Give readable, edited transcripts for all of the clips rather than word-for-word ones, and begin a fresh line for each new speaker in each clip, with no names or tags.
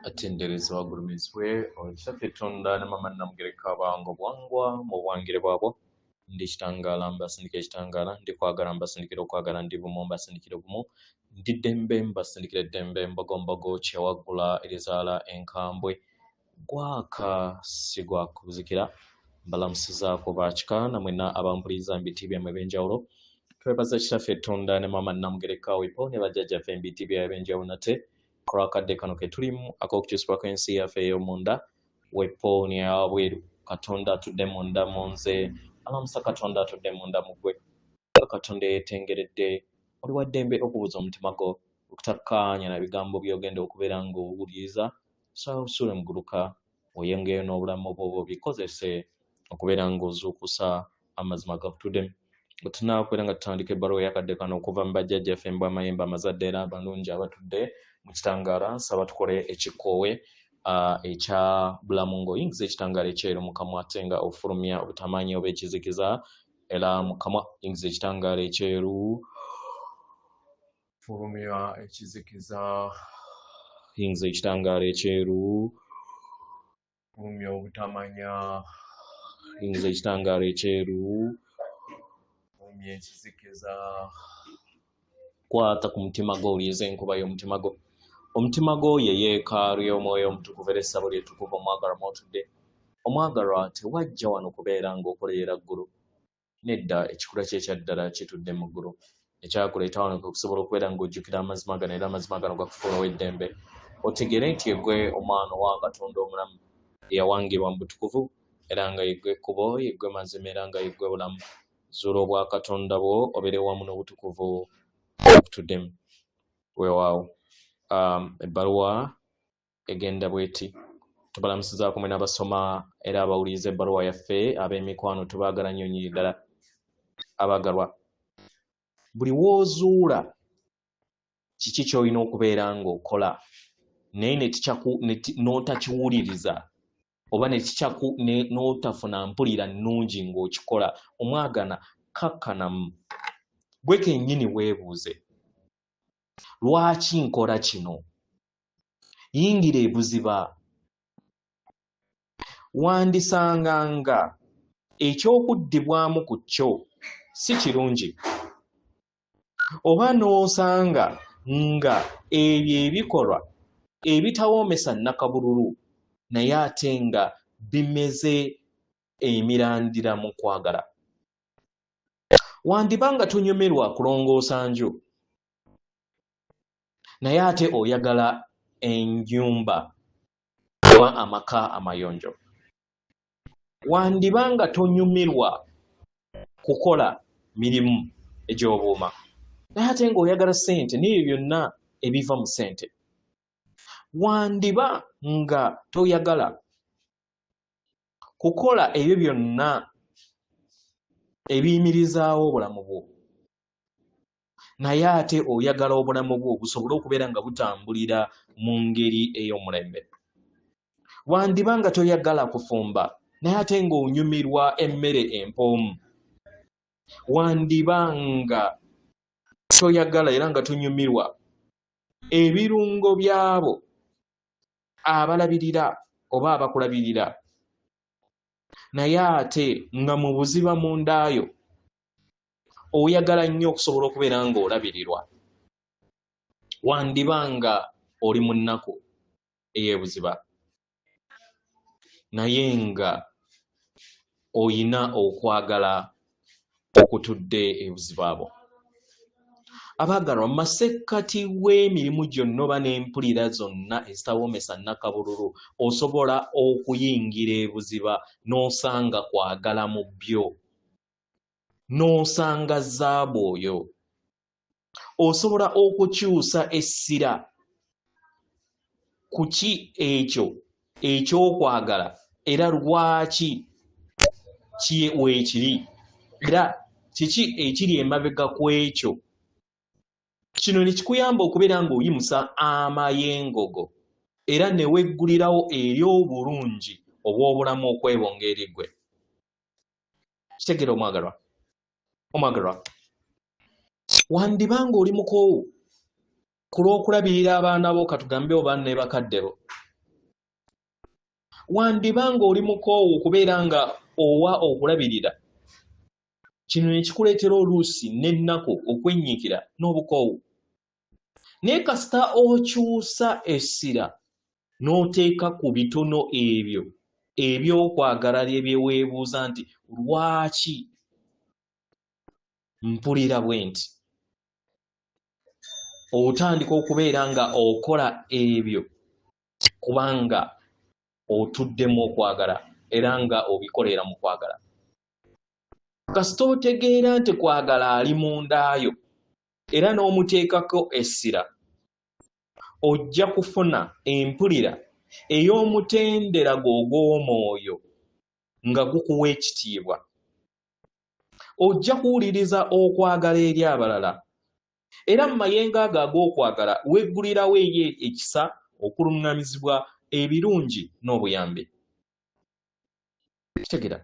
atendereza bagulumizibwe olukisaffe Katonda ne mama namugereka bango bwangwa mu bwangire bwabo ndi kitangala mbasindikira ekitangala ndi kwagala mbasindikira okwagala ndi bumu mbasindikira bumu ndi ddembe mbasindikira eddembe mbogombogo kyewaggula erizaala enkambwe gwaka sigwakuzikira mbalamusizaako bakika namwena abampuliriza mu biti byammwe ebyenjawulo twebaza kitaffe Katonda ne mama namugereka wipo ne bajjajjaffe mu biti byabwe ebyenjawulo nate kulwakadde kano ke tulimu ak'okukyusibwa kw'ensi yaffe ey'omunda wepo ne abweru Katonda atudde munda mu nze alamusa Katonda atudde munda mu ggwe Katonda yeetengeredde oli wa ddembe okubuuza omutima gwo okutakkaanya na bigambo by'ogenda okubeera ng'owuliriza saawusule muguluka oyongeyo n'obulamu bwo bikozese okubeera ng'ozuukusa amazima gakutuddemu tunaakubeera nga tutandika ebbaluwa yakadde kano okuva mu bajjajjaffe mbw amayembe amazadde era abalungi abatudde mu kitangaala nsaba tukole ekikoowe ekya bulamu ng'oyingiza ekitangaala ekyeru mu kamwa ate nga ofulumya obutamanyi oba ekizikiza era mu kamwa yingiza ekitangaala ekyeru fulumya ekizikiza yingiza ekitangaala ekyeru fulumya obutamanya yingiza ekitangaala ekyeru fulumya ekizikiza kwata ku mutima gwo owuliriza enkuba y'omutima gwo omutima gwo ye yeekaalu y'omwoyo omutukuvu era essabo lyetukuvu omwagalwa mwotudde omwagalwa tewajja wano kubeera ng'okolerera ggulu nedda ekikula kye ekyaddala kitudde mu ggulu ekyakuleeta wano okusobola okubeera ng'ojjukira amazima gano era amazima gano gakufuulawo eddembe otegere nti yeggwe omwana wa Katonda omulamu eyawangirwa mu butukuvu era nga yeggwe ekkubo yeggwe mazima era nga yeggwe bulamu zuula obwa Katonda bwo obeere wamu n'obutukuvu okutuddemu weewaawo ebbaluwa egenda bweti tubalamusizaako mwe n'abasoma era abawuliriza ebbaluwa yaffe ab'emikwano tubaagala nnyo nnyini ddala abaagalwa buli woozuula kiki ky'olina okubeera ng'okola naye n'otakiwuliriza oba n'otafuna mpulira nnungi ng'okikola omwagana kakkanamu gwe kennyini weebuuze lwaki nkola kino yingira ebuziba wandisanganga ekyokuddibwamu ku kyo si kirungi oba n'osanga nga ebyo ebikolwa ebitawoomesa nnakabululu naye ate nga bimeze emirandira mu kwagala wandiba nga tonyumirwa kulongoosa nju naye ate oyagala ennyumba oba amaka amayonjo wandiba nga tonyumirwa kukola mirimu egy'obuuma naye ate ng'oyagala ssente n'ebyo byonna ebiva mu ssente wandiba nga toyagala kukola ebyo byonna ebiyimirizaawo obulamu bwo naye ate oyagala obulamu bwo busobole okubeera nga butambulira mu ngeri ey'omulembe wandiba nga toyagala kufumba naye ate ng'onyumirwa emmere empoomu wandiba nga toyagala era nga tonyumirwa ebirungo byabo abalabirira oba abakulabirira naye ate nga mu buziba mundaayo oyagala nnyo okusobola okubeera ng'olabirirwa wandiba nga oli mu nnaku ey'ebuziba naye nga oyina okwagala okutudde ebuziba abo abaagalwa mu masekkati w'emirimu gyonna oba n'empulira zonna ezitawoomesa nnakabululu osobola okuyingira ebuziba n'osanga kwagala mu byo n'osanga zaabu oyo osobola okukyusa essira ku ki ekyo ekyokwagala era lwaki weekiri era kiki ekiri emabega ku ekyo kino ne kikuyamba okubeera ng'oyimusa amayengogo era ne weggulirawo eri obulungi obw'obulamu okwebonga eri ggwe kitegeera omwagalwa wandiba ng'oli mukoowu ku lw'okulabirira abaana bo katugambe oba ne bakadde bo wandibanga oli mukoowu okubeera nga owa okulabirira kino ne kikuleetera oluusi n'ennaku okwenyiikira n'obukoowu naye kasita okyusa essira n'oteeka ku bitono ebyo eby'okwagala ebyeweebuuza nti lwaki mpulira bwe nti otandika okubeera nga okola ebyo kubanga otuddemu okwagala era nga obikolera mu kwagala kasita otegeera nti kwagala ali mundaayo era n'omuteekako essira ojja kufuna empulira ey'omutendera gw'ogw'omwoyo nga gukuwa ekitiibwa ojja kuwuliriza okwagala eri abalala era mu mayengo ago ag'okwagala weggulirawo eri ekisa okuluŋŋamizibwa ebirungi n'obuyambi kitegera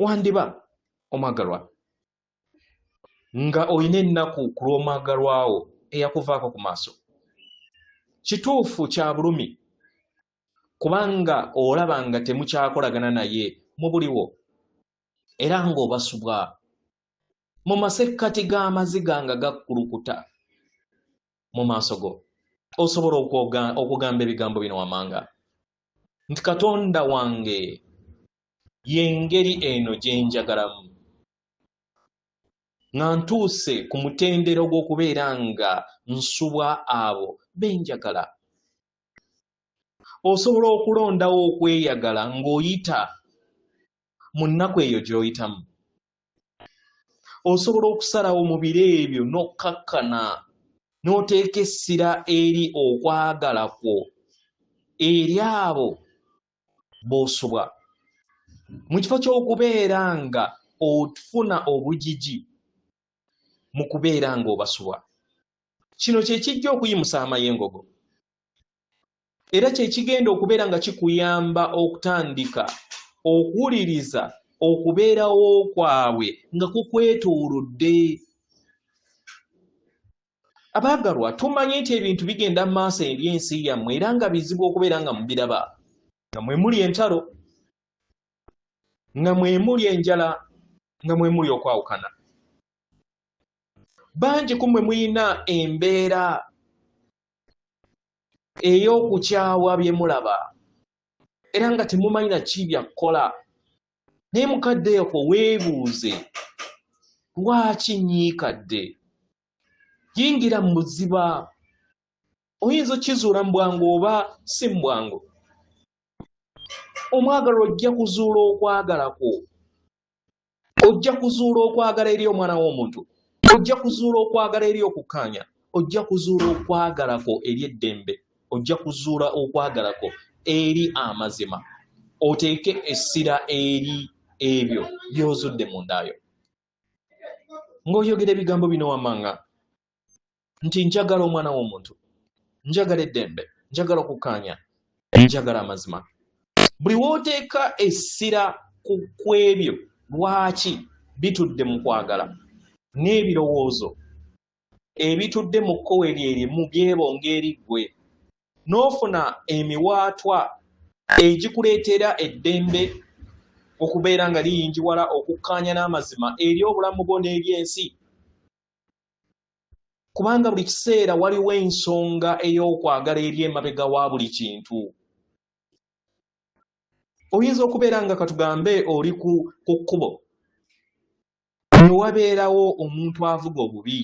wandiba omwagalwa nga olina ennaku ku lw'omwagalwawo eyakuvaako ku maaso kituufu kya bulumi kubanga olaba nga temukyakolagana naye mu buliwo era ng'obasubwa mu masekkati g'amaziga nga gakkulukuta mu maaso go osobola okugamba ebigambo bino wamanga nti Katonda wange y'engeri eno gye njagalamu nga ntuuse ku mutendero gw'okubeera nga nsubwa abo benjagala osobola okulondawo okweyagala ng'oyita mu nnaku eyo gy'oyitamu osobola okusalawo mu biro ebyo n'okkakkana n'oteeka essira eri okwagala kwo eri abo b'osubwa mu kifo ky'okubeera nga ofuna obujiji mu kubeera ng'obasubwa kino kye kijja okuyimusa amayengo go era kye kigenda okubeera nga kikuyamba okutandika okuwuliriza okubeerawo kwabwe nga kukwetoolodde abaagalwa tumanyi nti ebintu bigenda mu maaso eri ensi yammwe era nga bizibu okubeera nga mubiraba nga mwe muli entalo nga mwe muli enjala nga mwe muli okwawukana bangi ku mmwe muyina embeera ey'okukyawa bye mulaba era nga temumanyi na ki byakukola naye mukadde yako weebuuze lwaki nyiikadde yingira mu buziba oyinza okkizuula mu bwangu oba si mu bwangu omwagalwa ojja kuzuula okwagala kwo ojja kuzuula okwagala eri omwana w'omuntu ojja kuzuula okwagala eri okukkaanya ojja kuzuula okwagala kwo eri eddembe ojja kuzuula okwagala kwo eri amazima oteeke essira eri ebyo by'ozudde mundaayo ng'oyogera ebigambo bino wamanga nti njagala omwana w'omuntu njagala eddembe njagala okukkaanya njagala amazima buli w'oteeka essira ku ebyo lwaki bitudde mu kwagala n'ebirowoozo ebitudde mu kkowe lyerimu byebonga eri ggwe n'ofuna emiwaatwa egikuleetera eddembe okubeera nga liyingiwala okukkaanya n'amazima eri obulamu bwo n'eri ensi kubanga buli kiseera waliwo ensonga ey'okwagala eri emabega wa buli kintu oyinza okubeera nga katugambe oli ku kkubo ne wabeerawo omuntu avuga obubi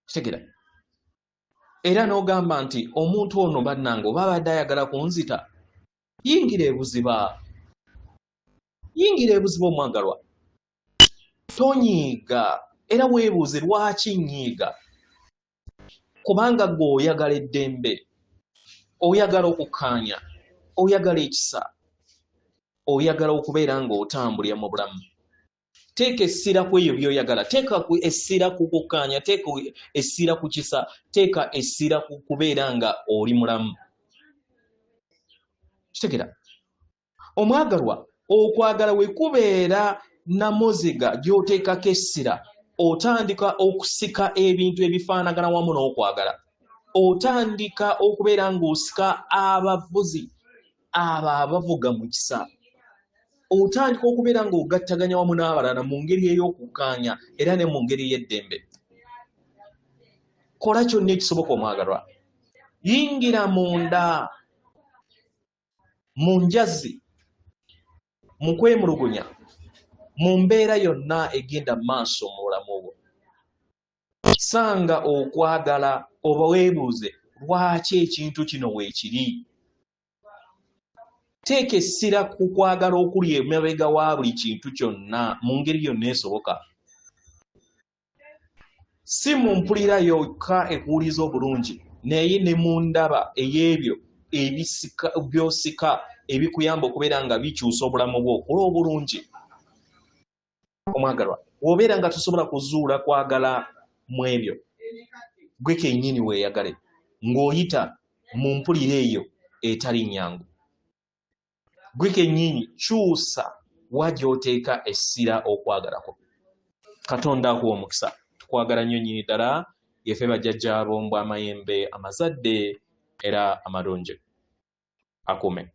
kitegera era n'ogamba nti omuntu ono bannange oba abadde ayagala kunzita yingira ebuziba omwagalwa tonyiiga era weebuuze lwaki nnyiiga kubanga gwe oyagala eddembe oyagala okukkaanya oyagala ekisa oyagala okubeera ng'otambulira mu bulamu teeka essira ku ebyo by'oyagala teeka essira ku kukkaanya teeka essira ku kisa teeka essira ku kubeera nga oli mulamu kitegera omwagalwa okwagala we kubeera namoziga gy'oteekako essira otandika okusika ebintu ebifaanagana wamu n'okwagala otandika okubeera ng'osika abavuzi abo abavuga mu kisa, otandika okubeera ng'ogattaganya wamu n'abalala mu ngeri ey'okukkaanya era ne mu ngeri y'eddembe. Kola kyonna ekisoboka omwagalwa. Yingira munda mu njazi, mu kwemulugunya, mu mbeera yonna egenda mu maaso mu bulamu bwo. Sanga okwagala oba weebuuze lwaki ekintu kino weekiri. Teeka essira ku kwagala okuli emabega wa buli kintu kyonna mu ngeri yonna esoboka. Si mu mpulira yokka ekuwuliza obulungi, naye ne mu ndaba ey'ebyo by'osika ebikuyamba okubeera nga bikyusa obulamu bwo okukola obulungi. Omwagalwa, w'obeera nga tosobola kuzuula kwagala mu ebyo, gwe kennyini weeyagale ng'oyita mu mpulira eyo etali nnyangu. Gwe kennyini kyusa wa gy'oteeka essira okwagalako. Katonda akuwa omukisa. Tukwagala nnyo nnyini ddala, yeffe bajjajjaabo mbw amayembe amazadde era amalungi. Akume.